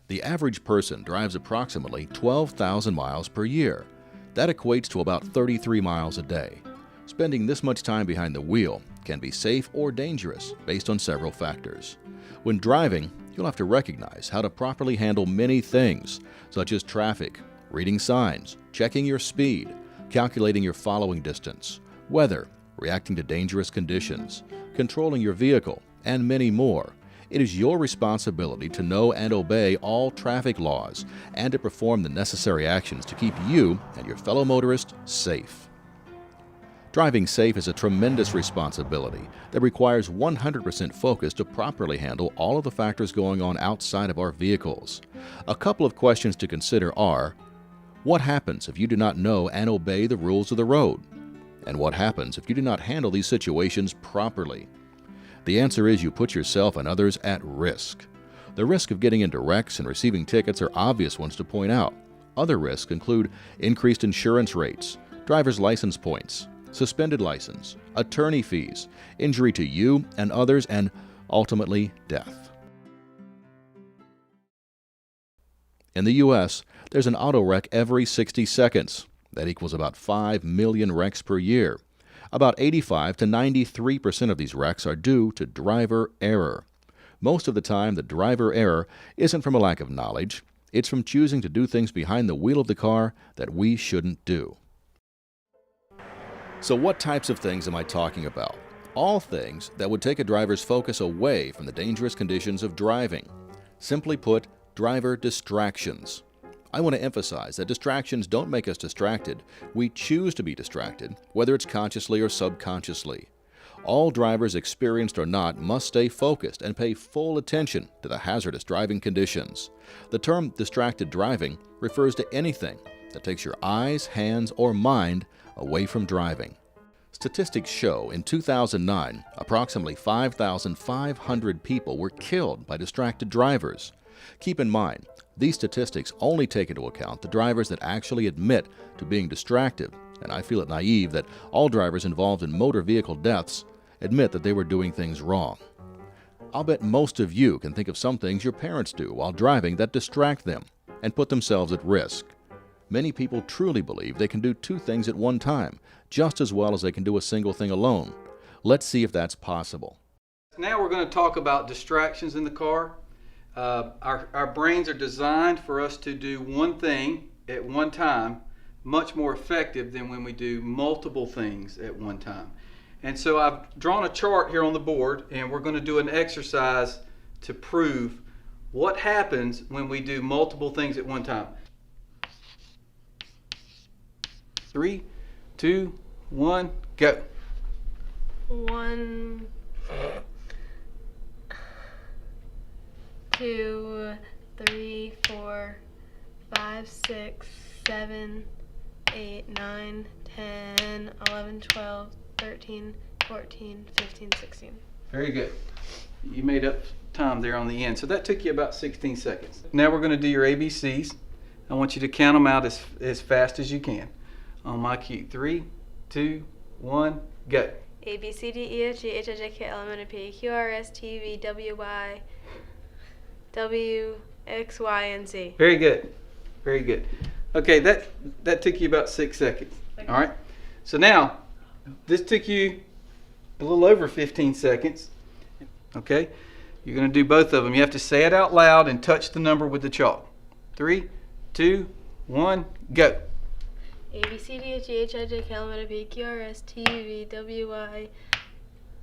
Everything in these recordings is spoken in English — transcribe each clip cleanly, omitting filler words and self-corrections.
The average person drives approximately 12,000 miles per year. That equates to about 33 miles a day. Spending this much time behind the wheel can be safe or dangerous based on several factors. When driving, you'll have to recognize how to properly handle many things, such as traffic, reading signs, checking your speed, calculating your following distance, weather, reacting to dangerous conditions, controlling your vehicle, and many more. It is your responsibility to know and obey all traffic laws and to perform the necessary actions to keep you and your fellow motorists safe. Driving safe is a tremendous responsibility that requires 100% focus to properly handle all of the factors going on outside of our vehicles. A couple of questions to consider are: what happens if you do not know and obey the rules of the road? And what happens if you do not handle these situations properly? The answer is you put yourself and others at risk. The risk of getting into wrecks and receiving tickets are obvious ones to point out. Other risks include increased insurance rates, driver's license points, suspended license, attorney fees, injury to you and others, and ultimately death. In the U.S., there's an auto wreck every 60 seconds. That equals about 5 million wrecks per year. About 85 to 93% of these wrecks are due to driver error. Most of the time, the driver error isn't from a lack of knowledge. It's from choosing to do things behind the wheel of the car that we shouldn't do. So what types of things am I talking about? All things that would take a driver's focus away from the dangerous conditions of driving. Simply put, driver distractions. I want to emphasize that distractions don't make us distracted. We choose to be distracted, whether it's consciously or subconsciously. All drivers, experienced or not, must stay focused and pay full attention to the hazardous driving conditions. The term distracted driving refers to anything that takes your eyes, hands, or mind away from driving. Statistics show in 2009, approximately 5,500 people were killed by distracted drivers. Keep in mind, these statistics only take into account the drivers that actually admit to being distracted, and I feel it naive that all drivers involved in motor vehicle deaths admit that they were doing things wrong. I'll bet most of you can think of some things your parents do while driving that distract them and put themselves at risk. Many people truly believe they can do two things at one time, just as well as they can do a single thing alone. Let's see if that's possible. Now we're going to talk about distractions in the car. Our brains are designed for us to do one thing at one time, much more effective than when we do multiple things at one time. And so I've drawn a chart here on the board, and we're going to do an exercise to prove what happens when we do multiple things at one time. 3, 2, 1, go. 1, 2, 3, 4, 5, 6, 7, 8, 9, 10, 11, 12, 13, 14, 15, 16. Very good. You made up time there on the end. So that took you about 16 seconds. Now we're going to do your ABCs. I want you to count them out as fast as you can. On my cue. 3, 2, 1, go. A, B, C, D, E, F, G, H, I, J, K, L, M, N, O, P, Q, R, S, T, V, W, Y, W, X, Y, and Z. Very good. Very good. Okay, that took you about 6 seconds. Okay. All right. So now, this took you a little over 15 seconds. Okay. You're going to do both of them. You have to say it out loud and touch the number with the chalk. 3, 2, 1, go. A, B, C, D, H, G, H, I, J, K, L, M, N, O, P, Q, R, S, T, V, W, Y,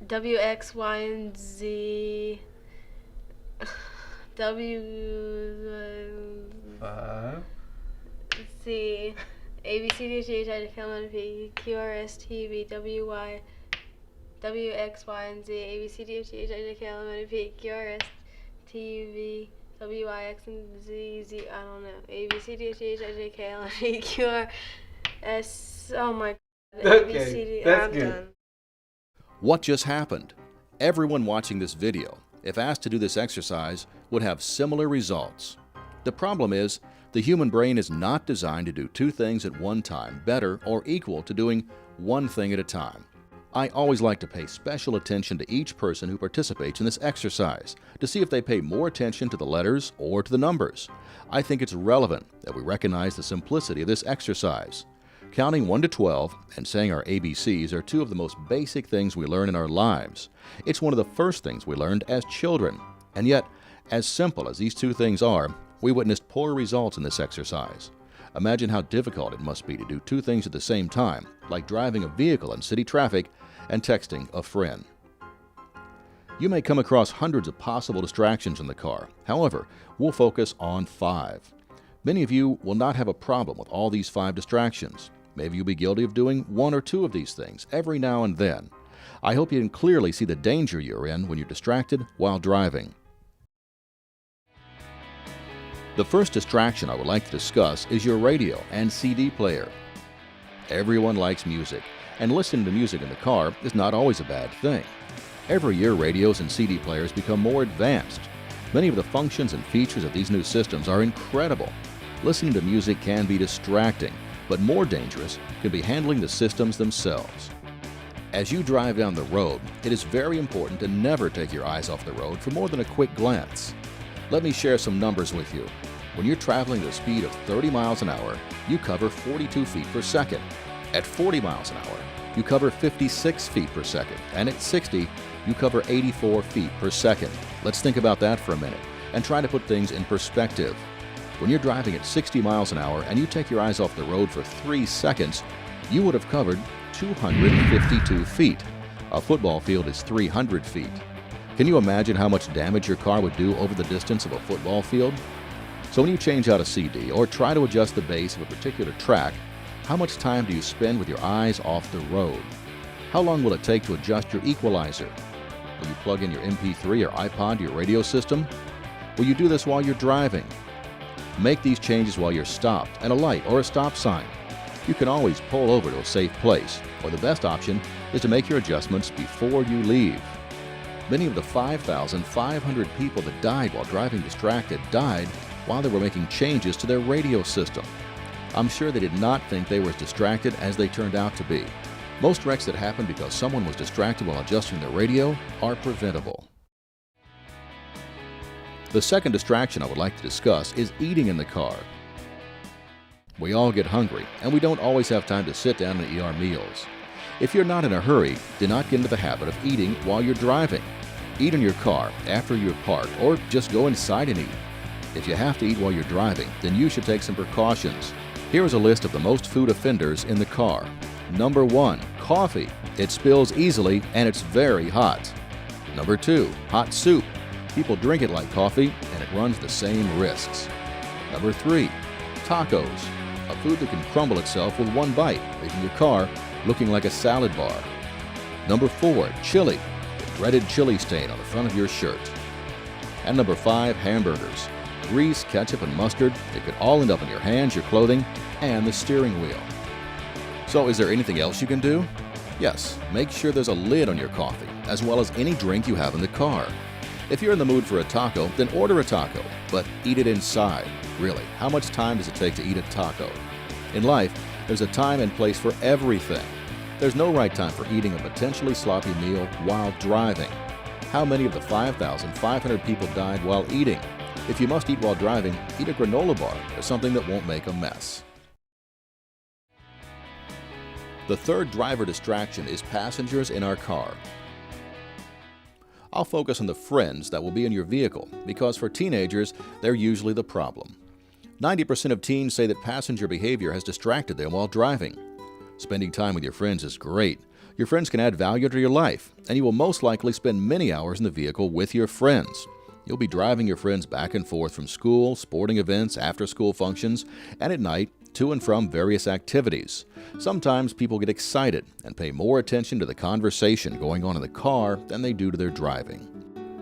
W, X, Y, and Z. W, 5. Z. A, B, C, D, H, G, H, I, J, K, L, M, N, O, P, Q, R, S, T, V, W, Y, W, X, Y, and Z. A, B, C, D, H, G, H, I, J, K, L, M, N, O, P, Q, R, S, T, V, W, Y, X, and Z. Z. I don't know. A, B, C, D, H, G, H, I, J, K, L, M, N, O, P, Q, R, S. Oh my God. A, B, C, D. That's I'm good. done. What just happened? Everyone watching this video, if asked to do this exercise, would have similar results. The problem is, the human brain is not designed to do two things at one time better or equal to doing one thing at a time. I always like to pay special attention to each person who participates in this exercise to see if they pay more attention to the letters or to the numbers. I think it's relevant that we recognize the simplicity of this exercise. Counting 1 to 12 and saying our ABCs are two of the most basic things we learn in our lives. It's one of the first things we learned as children. And yet, as simple as these two things are, we witnessed poor results in this exercise. Imagine how difficult it must be to do two things at the same time, like driving a vehicle in city traffic and texting a friend. You may come across hundreds of possible distractions in the car. However, we'll focus on 5. Many of you will not have a problem with all these 5 distractions. Maybe you'll be guilty of doing 1 or 2 of these things every now and then. I hope you can clearly see the danger you're in when you're distracted while driving. The first distraction I would like to discuss is your radio and CD player. Everyone likes music, and listening to music in the car is not always a bad thing. Every year, radios and CD players become more advanced. Many of the functions and features of these new systems are incredible. Listening to music can be distracting, but more dangerous can be handling the systems themselves. As you drive down the road, it is very important to never take your eyes off the road for more than a quick glance. Let me share some numbers with you. When you're traveling at a speed of 30 miles an hour, you cover 42 feet per second. At 40 miles an hour, you cover 56 feet per second. And at 60, you cover 84 feet per second. Let's think about that for a minute and try to put things in perspective. When you're driving at 60 miles an hour and you take your eyes off the road for 3 seconds, you would have covered 252 feet. A football field is 300 feet. Can you imagine how much damage your car would do over the distance of a football field? So when you change out a CD or try to adjust the bass of a particular track, how much time do you spend with your eyes off the road? How long will it take to adjust your equalizer? Will you plug in your MP3 or iPod to your radio system? Will you do this while you're driving? Make these changes while you're stopped at a light or a stop sign. You can always pull over to a safe place, or the best option is to make your adjustments before you leave. Many of the 5,500 people that died while driving distracted died while they were making changes to their radio system. I'm sure they did not think they were as distracted as they turned out to be. Most wrecks that happen because someone was distracted while adjusting their radio are preventable. The second distraction I would like to discuss is eating in the car. We all get hungry, and we don't always have time to sit down and eat our meals. If you're not in a hurry, do not get into the habit of eating while you're driving. Eat in your car after you've parked, or just go inside and eat. If you have to eat while you're driving, then you should take some precautions. Here is a list of the most food offenders in the car. Number 1, coffee. It spills easily and it's very hot. Number 2, hot soup. People drink it like coffee and it runs the same risks. Number 3, tacos. A food that can crumble itself with one bite, leaving your car looking like a salad bar. Number 4, chili. The dreaded chili stain on the front of your shirt. And number 5, hamburgers. Grease, ketchup, and mustard, it could all end up in your hands, your clothing, and the steering wheel. So is there anything else you can do? Yes, make sure there's a lid on your coffee, as well as any drink you have in the car. If you're in the mood for a taco, then order a taco, but eat it inside. Really, how much time does it take to eat a taco? In life, there's a time and place for everything. There's no right time for eating a potentially sloppy meal while driving. How many of the 5,500 people died while eating? If you must eat while driving, eat a granola bar or something that won't make a mess. The third driver distraction is passengers in our car. I'll focus on the friends that will be in your vehicle because for teenagers, they're usually the problem. 90% of teens say that passenger behavior has distracted them while driving. Spending time with your friends is great. Your friends can add value to your life, and you will most likely spend many hours in the vehicle with your friends. You'll be driving your friends back and forth from school, sporting events, after-school functions, and at night to and from various activities. Sometimes people get excited and pay more attention to the conversation going on in the car than they do to their driving.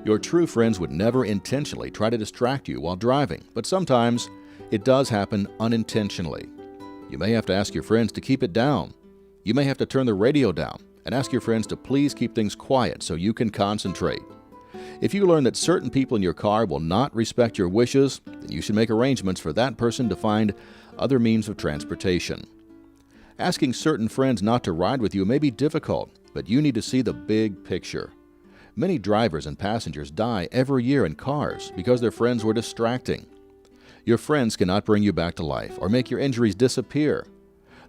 Your true friends would never intentionally try to distract you while driving, but sometimes it does happen unintentionally. You may have to ask your friends to keep it down. You may have to turn the radio down and ask your friends to please keep things quiet so you can concentrate. If you learn that certain people in your car will not respect your wishes, then you should make arrangements for that person to find other means of transportation. Asking certain friends not to ride with you may be difficult, but you need to see the big picture. Many drivers and passengers die every year in cars because their friends were distracting. Your friends cannot bring you back to life or make your injuries disappear.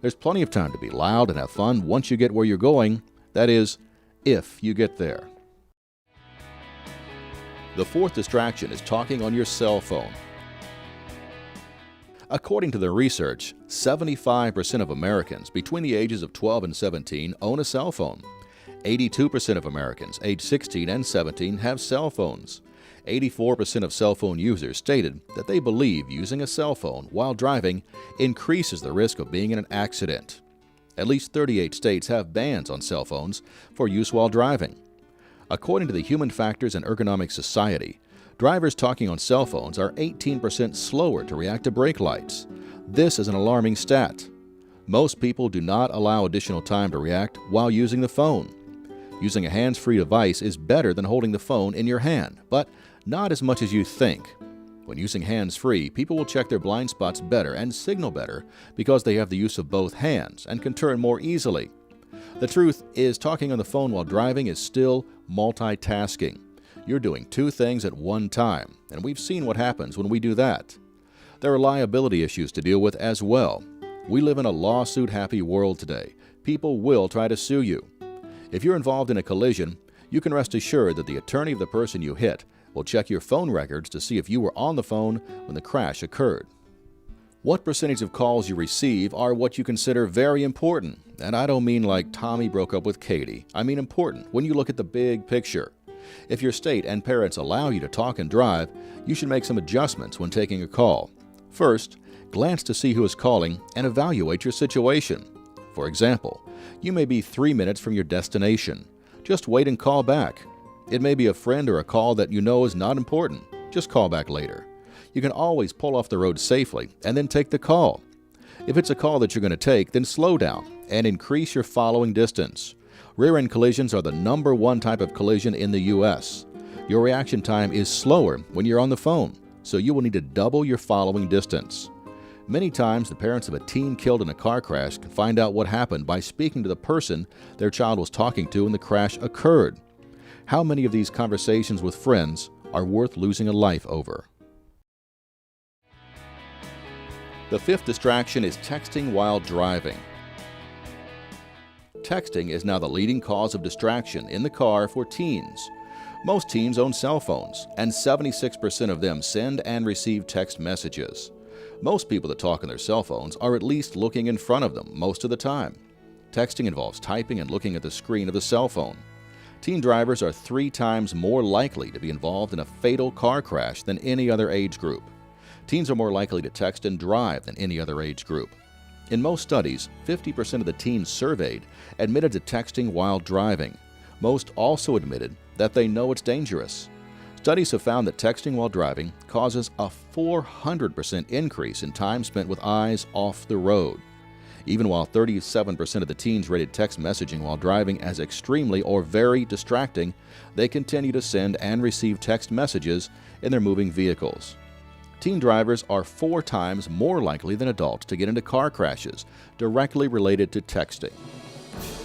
There's plenty of time to be loud and have fun once you get where you're going. That is, if you get there. The fourth distraction is talking on your cell phone. According to the research, 75% of Americans between the ages of 12 and 17 own a cell phone. 82% of Americans aged 16 and 17 have cell phones. 84% of cell phone users stated that they believe using a cell phone while driving increases the risk of being in an accident. At least 38 states have bans on cell phones for use while driving. According to the Human Factors and Ergonomics Society, drivers talking on cell phones are 18% slower to react to brake lights. This is an alarming stat. Most people do not allow additional time to react while using the phone. Using a hands-free device is better than holding the phone in your hand, but not as much as you think. When using hands-free, people will check their blind spots better and signal better because they have the use of both hands and can turn more easily. The truth is, talking on the phone while driving is still multitasking. You're doing two things at one time, and we've seen what happens when we do that. There are liability issues to deal with as well. We live in a lawsuit-happy world today. People will try to sue you. If you're involved in a collision, you can rest assured that the attorney of the person you hit will check your phone records to see if you were on the phone when the crash occurred. What percentage of calls you receive are what you consider very important? And I don't mean like Tommy broke up with Katie. I mean important when you look at the big picture. If your state and parents allow you to talk and drive, you should make some adjustments when taking a call. First, glance to see who is calling and evaluate your situation. For example, you may be 3 minutes from your destination. Just wait and call back. It may be a friend or a call that you know is not important. Just call back later. You can always pull off the road safely and then take the call. If it's a call that you're going to take, then slow down and increase your following distance. Rear-end collisions are the #1 type of collision in the U.S. Your reaction time is slower when you're on the phone, so you will need to double your following distance. Many times, the parents of a teen killed in a car crash can find out what happened by speaking to the person their child was talking to when the crash occurred. How many of these conversations with friends are worth losing a life over? The fifth distraction is texting while driving. Texting is now the leading cause of distraction in the car for teens. Most teens own cell phones, and 76% of them send and receive text messages. Most people that talk on their cell phones are at least looking in front of them most of the time. Texting involves typing and looking at the screen of the cell phone. Teen drivers are 3 times more likely to be involved in a fatal car crash than any other age group. Teens are more likely to text and drive than any other age group. In most studies, 50% of the teens surveyed admitted to texting while driving. Most also admitted that they know it's dangerous. Studies have found that texting while driving causes a 400% increase in time spent with eyes off the road. Even while 37% of the teens rated text messaging while driving as extremely or very distracting, they continue to send and receive text messages in their moving vehicles. Teen drivers are 4 times more likely than adults to get into car crashes directly related to texting.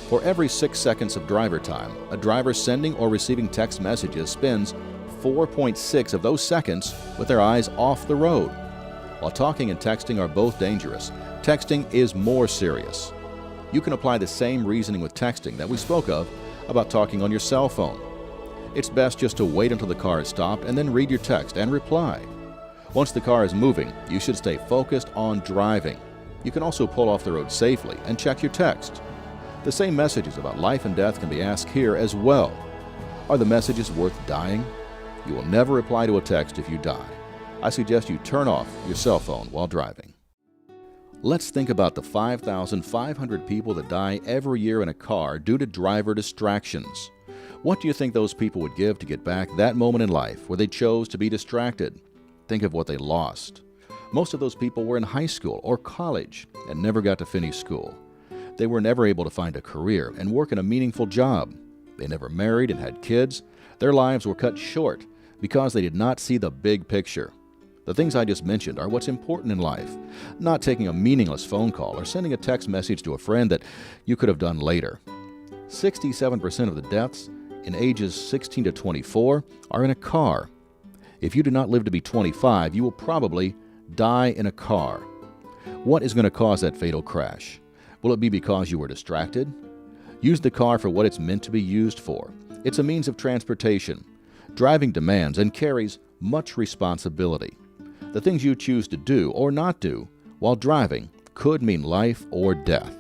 For every 6 seconds of driver time, a driver sending or receiving text messages spends 4.6 of those seconds with their eyes off the road. While talking and texting are both dangerous, texting is more serious. You can apply the same reasoning with texting that we spoke of about talking on your cell phone. It's best just to wait until the car is stopped and then read your text and reply. Once the car is moving, you should stay focused on driving. You can also pull off the road safely and check your text. The same messages about life and death can be asked here as well. Are the messages worth dying? You will never reply to a text if you die. I suggest you turn off your cell phone while driving. Let's think about the 5,500 people that die every year in a car due to driver distractions. What do you think those people would give to get back that moment in life where they chose to be distracted? Think of what they lost. Most of those people were in high school or college and never got to finish school. They were never able to find a career and work in a meaningful job. They never married and had kids. Their lives were cut short because they did not see the big picture. The things I just mentioned are what's important in life, not taking a meaningless phone call or sending a text message to a friend that you could have done later. 67% of the deaths in ages 16 to 24 are in a car. If you do not live to be 25, you will probably die in a car. What is going to cause that fatal crash? Will it be because you were distracted? Use the car for what it's meant to be used for. It's a means of transportation. Driving demands and carries much responsibility. The things you choose to do or not do while driving could mean life or death.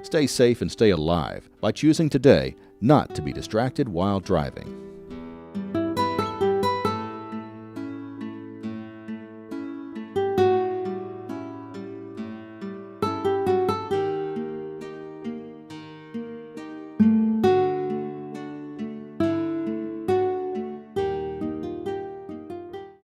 Stay safe and stay alive by choosing today not to be distracted while driving.